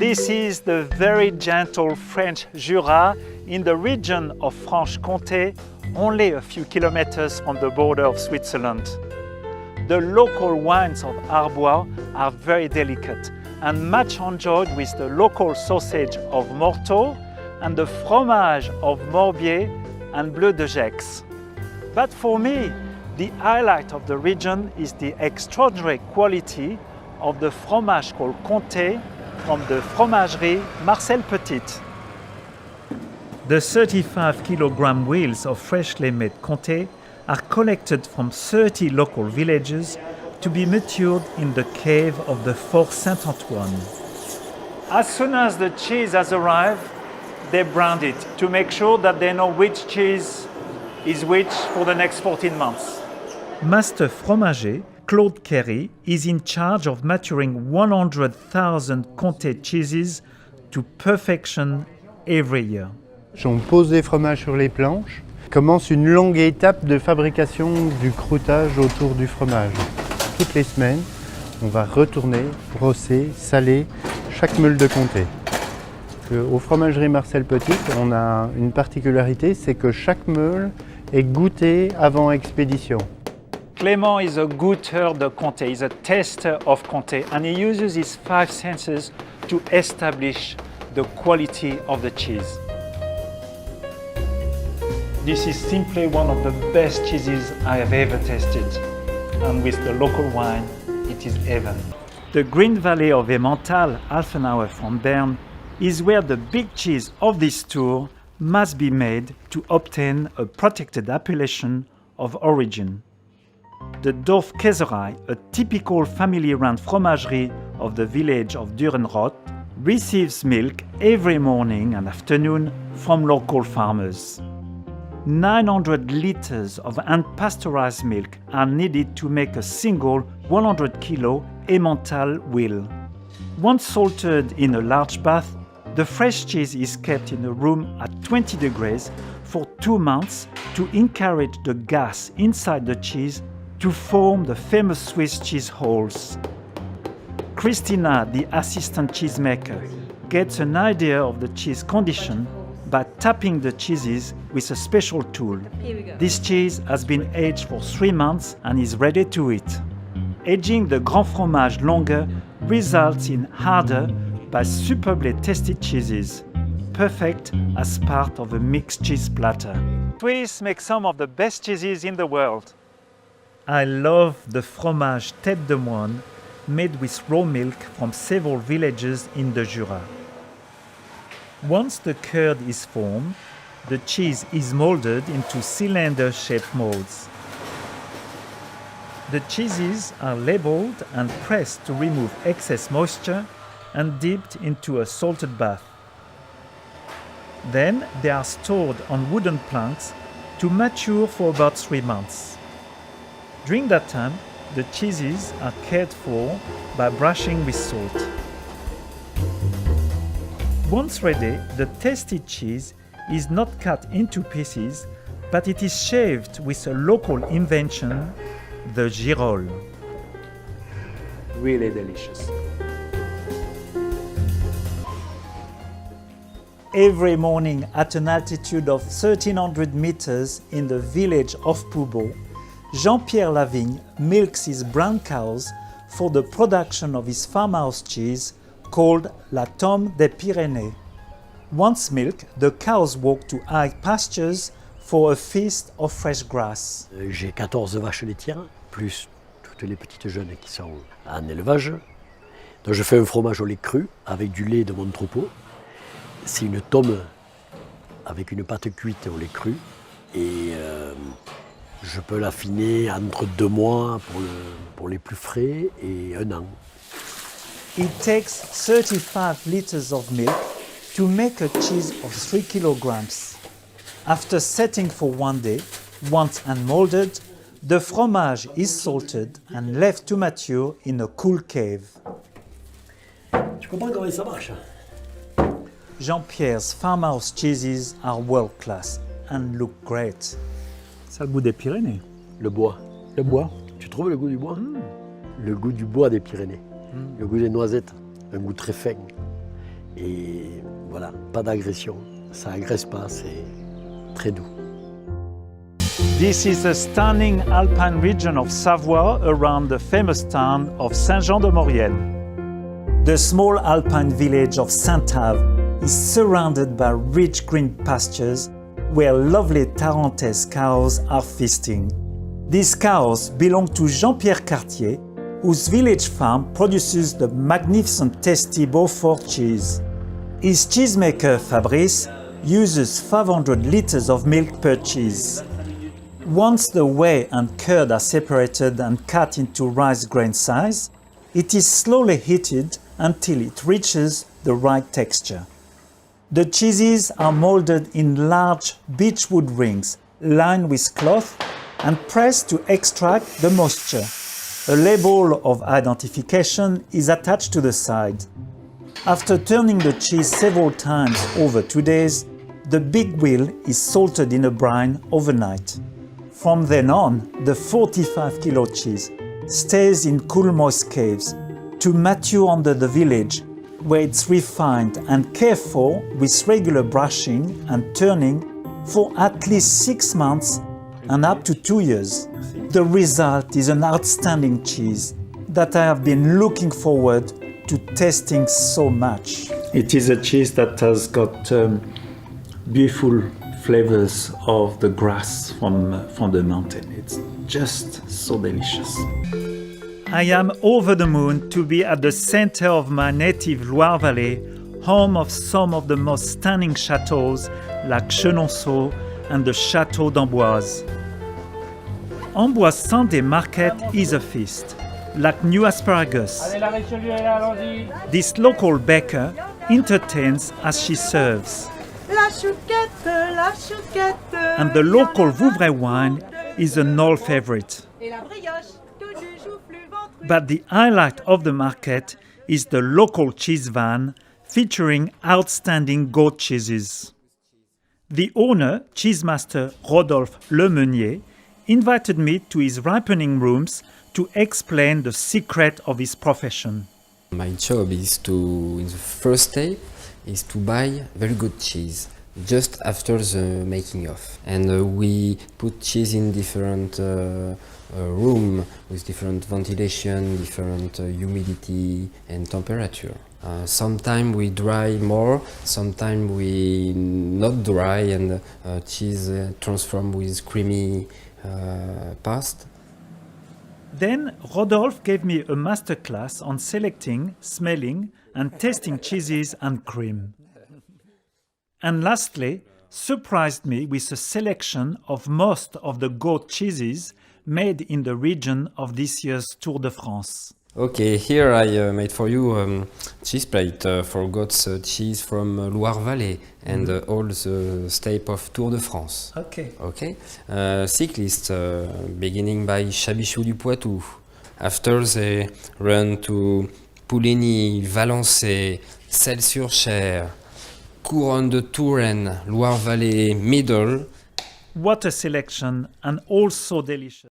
This is the very gentle French Jura in the region of Franche-Comté, only a few kilometers from the border of Switzerland. The local wines of Arbois are very delicate and much enjoyed with the local sausage of Morteau and the fromage of Morbier and Bleu de Gex. But for me, the highlight of the region is the extraordinary quality of the fromage called Comté from the fromagerie Marcel Petit. The 35-kilogram wheels of freshly made Comté are collected from 30 local villages to be matured in the cave of the Fort Saint-Antoine. As soon as the cheese has arrived, they brand it to make sure that they know which cheese is which for the next 14 months. Master fromager Claude Kerry is in charge of maturing 100,000 Comté cheeses to perfection every year. On pose les fromages sur les planches. Commence une longue étape de fabrication du croûtage autour du fromage. Toutes les semaines, on va retourner, brosser, saler chaque meule de Comté. Aux fromageries Marcel Petit, on a une particularité, c'est que chaque meule est goûtée avant expédition. Clément is a goûteur de Comté, he's a tester of Comté, and he uses his 5 senses to establish the quality of the cheese. This is simply one of the best cheeses I have ever tasted, and with the local wine, it is heaven. The Green Valley of Emmental, half an hour from Bern, is where the big cheese of this tour must be made to obtain a protected appellation of origin. The Dorfkäserei, a typical family-run fromagerie of the village of Dürenroth, receives milk every morning and afternoon from local farmers. 900 liters of unpasteurized milk are needed to make a single 100-kilo Emmental wheel. Once salted in a large bath, the fresh cheese is kept in a room at 20 degrees for 2 months to encourage the gas inside the cheese to form the famous Swiss cheese holes. Christina, the assistant cheesemaker, gets an idea of the cheese condition by tapping the cheeses with a special tool. Here we go. This cheese has been aged for 3 months and is ready to eat. Aging the Grand Fromage longer results in harder but superbly tasty cheeses, perfect as part of a mixed cheese platter. Swiss make some of the best cheeses in the world. I love the fromage tête de moine made with raw milk from several villages in the Jura. Once the curd is formed, the cheese is molded into cylinder-shaped molds. The cheeses are labeled and pressed to remove excess moisture and dipped into a salted bath. Then they are stored on wooden planks to mature for about 3 months. During that time, the cheeses are cared for by brushing with salt. Once ready, the tasty cheese is not cut into pieces, but it is shaved with a local invention, the girole. Really delicious. Every morning at an altitude of 1,300 meters in the village of Poubeau, Jean-Pierre Lavigne milks his brown cows for the production of his farmhouse cheese called La Tome des Pyrénées. Once milked, the cows walk to high pastures for a feast of fresh grass. J'ai 14 vaches laitières, plus toutes les petites jeunes qui sont en élevage. Donc je fais un fromage au lait cru avec du lait de mon troupeau. C'est une tome avec une pâte cuite au lait cru et je peux l'affiner entre 2 mois pour les plus frais et 1 an. It takes 35 liters of milk to make a cheese of 3 kilograms. After setting for 1 day, once unmolded, the fromage is salted and left to mature in a cool cave. Tu comprends comment ça marche? Jean-Pierre's farmhouse cheeses are world class and look great. Ça a le goût des Pyrénées. Le bois. Le bois. Tu trouves le goût du bois? Le goût du bois des Pyrénées. Le goût des noisettes. Un goût très fin. Et voilà, pas d'agression. Ça agresse pas, c'est très doux. This is a stunning alpine region of Savoie around the famous town of Saint-Jean-de-Maurienne. The small alpine village of Saint-Ave is surrounded by rich green pastures where lovely Tarentaise cows are feasting. These cows belong to Jean-Pierre Cartier, whose village farm produces the magnificent tasty Beaufort cheese. His cheesemaker Fabrice uses 500 liters of milk per cheese. Once the whey and curd are separated and cut into rice grain size, it is slowly heated until it reaches the right texture. The cheeses are molded in large beechwood rings lined with cloth and pressed to extract the moisture. A label of identification is attached to the side. After turning the cheese several times over 2 days, the big wheel is salted in a brine overnight. From then on, the 45-kilo cheese stays in cool moist caves to mature under the village, where it's refined and cared for with regular brushing and turning for at least 6 months and up to 2 years. The result is an outstanding cheese that I have been looking forward to tasting so much. It is a cheese that has got beautiful flavors of the grass from the mountain. It's just so delicious. I am over the moon to be at the center of my native Loire Valley, home of some of the most stunning chateaux like Chenonceau and the Château d'Amboise. Amboise Sunday market is a feast, like new asparagus. This local baker entertains as she serves. La chouquette, la chouquette. And the local Vouvray wine is an old favorite. Et la brioche, tout du chou-flux ventru. But the highlight of the market is the local cheese van featuring outstanding goat cheeses. The owner, cheesemaster Rodolphe Lemeunier, invited me to his ripening rooms to explain the secret of his profession. My job is to, in the first step, is to buy very good cheese just after the making of. And we put cheese in different room with different ventilation, different humidity and temperature. Sometimes we dry more, sometimes we not dry, and cheese transform with creamy paste. Then Rodolphe gave me a masterclass on selecting, smelling and tasting cheeses and cream. And lastly, surprised me with a selection of most of the goat cheeses made in the region of this year's Tour de France. Okay, here I made for you cheese plate for goat's cheese from Loire Valley and all the state of Tour de France. Okay. Okay. Cyclists beginning by Chabichou du Poitou. After they run to Pouligny, Valençay, Celles-sur-Cher, Couronne de Touraine, Loire Valley, Middle. What a selection, and also delicious.